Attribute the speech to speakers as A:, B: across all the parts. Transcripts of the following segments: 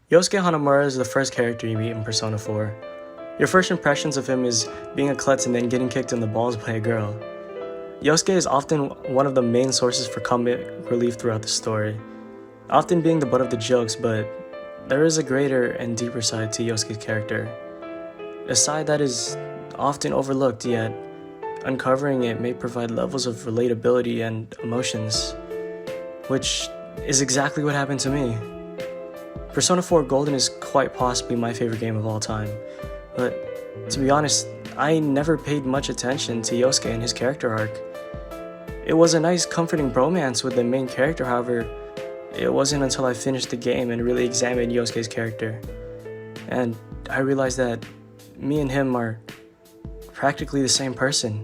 A: Yosuke Hanamura is the first character you meet in Persona 4. Your first impressions of him is being a klutz and then getting kicked in the balls by a girl. Yosuke is often one of the main sources for comic relief throughout the story, often being the butt of the jokes, but there is a greater and deeper side to Yosuke's character. A side that is often overlooked, yet uncovering it may provide levels of relatability and emotions, which is exactly what happened to me. Persona 4 Golden is quite possibly my favorite game of all time, but to be honest, I never paid much attention to Yosuke and his character arc. It was a nice comforting bromance with the main character, however, it wasn't until I finished the game and really examined Yosuke's character, and I realized that me and him are practically the same person.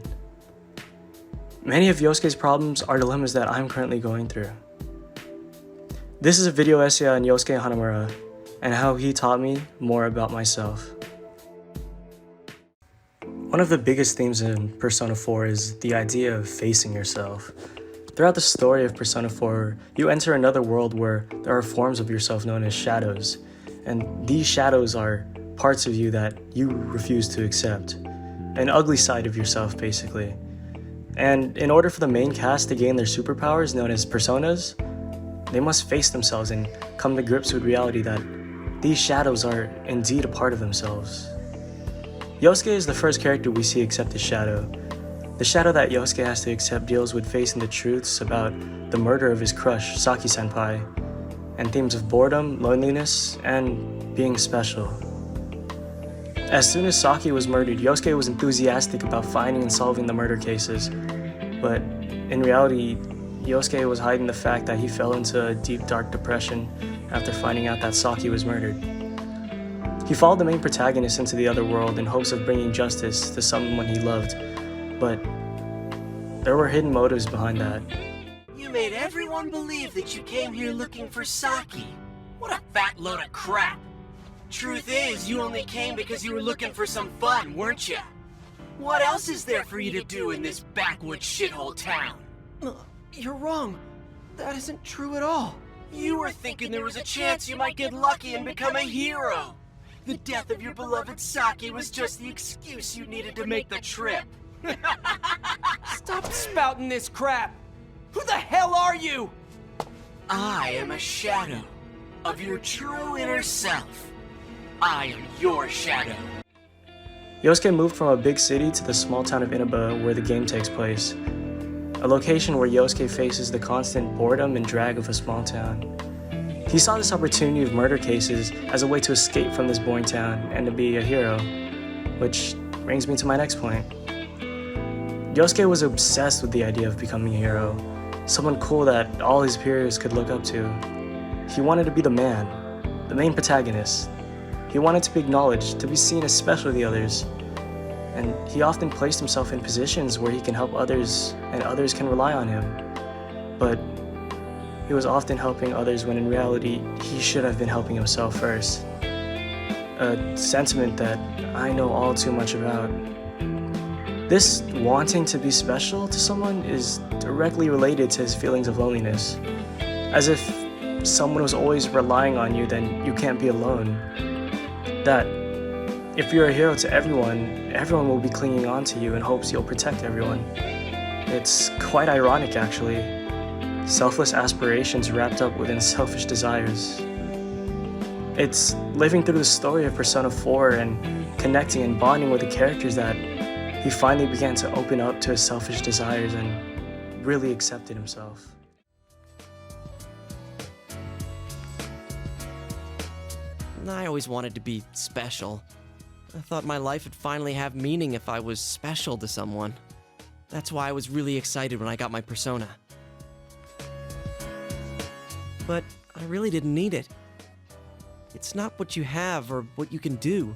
A: Many of Yosuke's problems are dilemmas that I'm currently going through. This is a video essay on Yosuke Hanamura and how he taught me more about myself. One of the biggest themes in Persona 4 is the idea of facing yourself. Throughout the story of Persona 4, you enter another world where there are forms of yourself known as shadows, and these shadows are parts of you that you refuse to accept. An ugly side of yourself, basically. And in order for the main cast to gain their superpowers known as personas, they must face themselves and come to grips with reality that these shadows are indeed a part of themselves. Yosuke is the first character we see accept his shadow. The shadow that Yosuke has to accept deals with facing the truths about the murder of his crush, Saki-senpai, and themes of boredom, loneliness, and being special. As soon as Saki was murdered, Yosuke was enthusiastic about finding and solving the murder cases, but in reality, Yosuke was hiding the fact that he fell into a deep, dark depression after finding out that Saki was murdered. He followed the main protagonist into the other world in hopes of bringing justice to someone he loved, but there were hidden motives behind that.
B: You made everyone believe that you came here looking for Saki. What a fat load of crap. Truth is, you only came because you were looking for some fun, weren't you? What else is there for you to do in this backwoods shithole town?
C: You're wrong. That isn't true at all.
B: You were thinking there was a chance you might get lucky and become a hero. The death of your beloved Saki was just the excuse you needed to make the trip.
C: Stop spouting this crap! Who the hell are you?
B: I am a shadow of your true inner self. I am your shadow.
A: Yosuke moved from a big city to the small town of Inaba where the game takes place, a location where Yosuke faces the constant boredom and drag of a small town. He saw this opportunity of murder cases as a way to escape from this boring town and to be a hero, which brings me to my next point. Yosuke was obsessed with the idea of becoming a hero, someone cool that all his peers could look up to. He wanted to be the man, the main protagonist. He wanted to be acknowledged, to be seen as special to the others, and he often placed himself in positions where he can help others and others can rely on him. But he was often helping others when in reality he should have been helping himself first. A sentiment that I know all too much about. This wanting to be special to someone is directly related to his feelings of loneliness. As if someone was always relying on you, then you can't be alone. That if you're a hero to everyone, everyone will be clinging on to you in hopes you'll protect everyone. It's quite ironic, actually. Selfless aspirations wrapped up within selfish desires. It's living through the story of Persona 4 and connecting and bonding with the characters that he finally began to open up to his selfish desires and really accepted himself.
C: I always wanted to be special. I thought my life would finally have meaning if I was special to someone. That's why I was really excited when I got my persona. But I really didn't need it. It's not what you have or what you can do.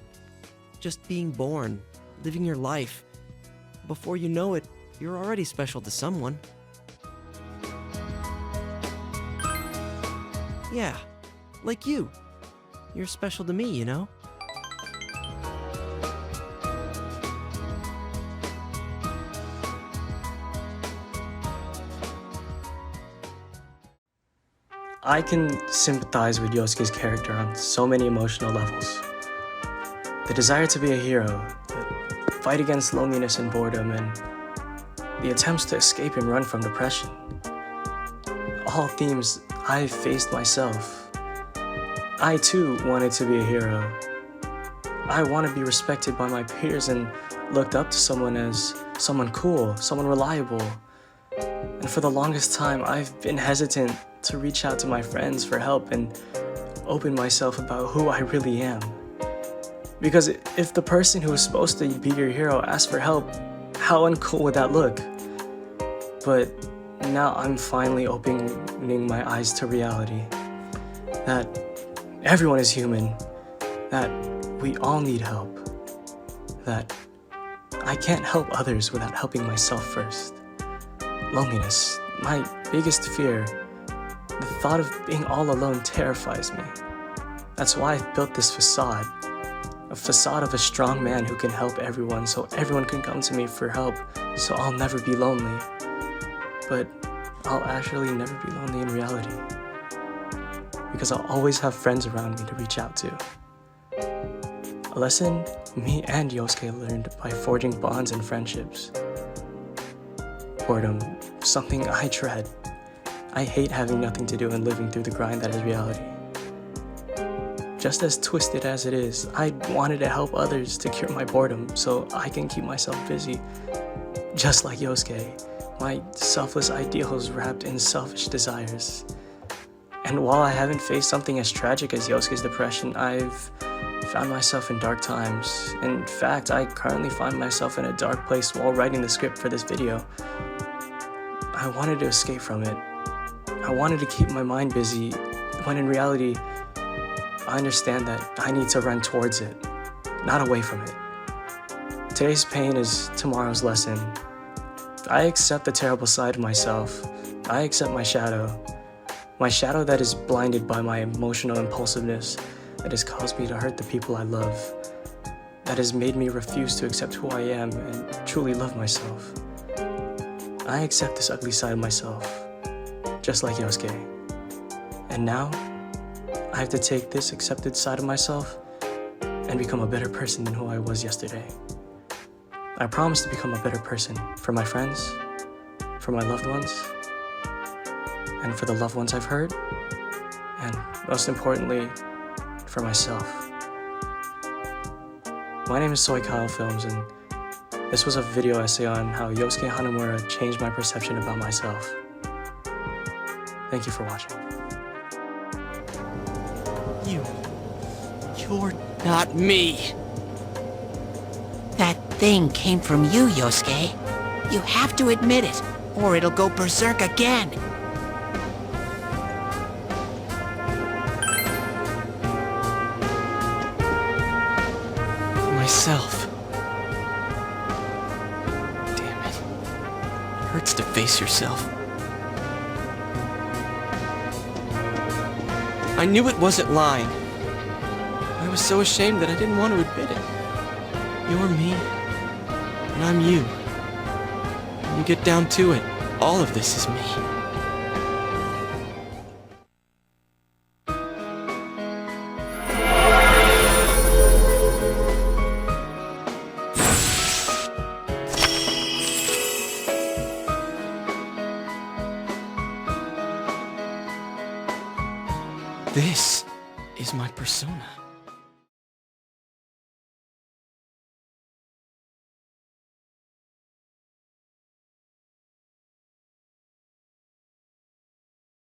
C: Just being born, living your life. Before you know it, you're already special to someone. Yeah, like you. You're special to me, you know?
A: I can sympathize with Yosuke's character on so many emotional levels. The desire to be a hero, the fight against loneliness and boredom, and the attempts to escape and run from depression. All themes I've faced myself. I too wanted to be a hero. I want to be respected by my peers and looked up to someone as someone cool, someone reliable. And for the longest time, I've been hesitant to reach out to my friends for help and open myself about who I really am. Because if the person who was supposed to be your hero asked for help, how uncool would that look? But now I'm finally opening my eyes to reality. That everyone is human. That we all need help. That I can't help others without helping myself first. Loneliness, my biggest fear. The thought of being all alone terrifies me. That's why I've built this facade. A facade of a strong man who can help everyone so everyone can come to me for help, so I'll never be lonely. But I'll actually never be lonely in reality. Because I'll always have friends around me to reach out to. A lesson me and Yosuke learned by forging bonds and friendships. Boredom, something I dread. I hate having nothing to do and living through the grind that is reality. Just as twisted as it is, I wanted to help others to cure my boredom so I can keep myself busy. Just like Yosuke, my selfless ideals wrapped in selfish desires. And while I haven't faced something as tragic as Yosuke's depression, I've found myself in dark times. In fact, I currently find myself in a dark place while writing the script for this video. I wanted to escape from it. I wanted to keep my mind busy, when in reality, I understand that I need to run towards it, not away from it. Today's pain is tomorrow's lesson. I accept the terrible side of myself. I accept my shadow that is blinded by my emotional impulsiveness, that has caused me to hurt the people I love, that has made me refuse to accept who I am and truly love myself. I accept this ugly side of myself, just like Yosuke. And now, I have to take this accepted side of myself and become a better person than who I was yesterday. I promise to become a better person for my friends, for my loved ones, and for the loved ones I've hurt, and most importantly, for myself. My name is Soy Kyle Films, and this was a video essay on how Yosuke Hanamura changed my perception about myself. Thank you for watching.
C: You're not me.
B: That thing came from you, Yosuke. You have to admit it, or it'll go berserk again.
C: Myself. Damn it. It hurts to face yourself. I knew it wasn't lying. I was so ashamed that I didn't want to admit it. You're me, and I'm you. When you get down to it, all of this is me. This is my persona.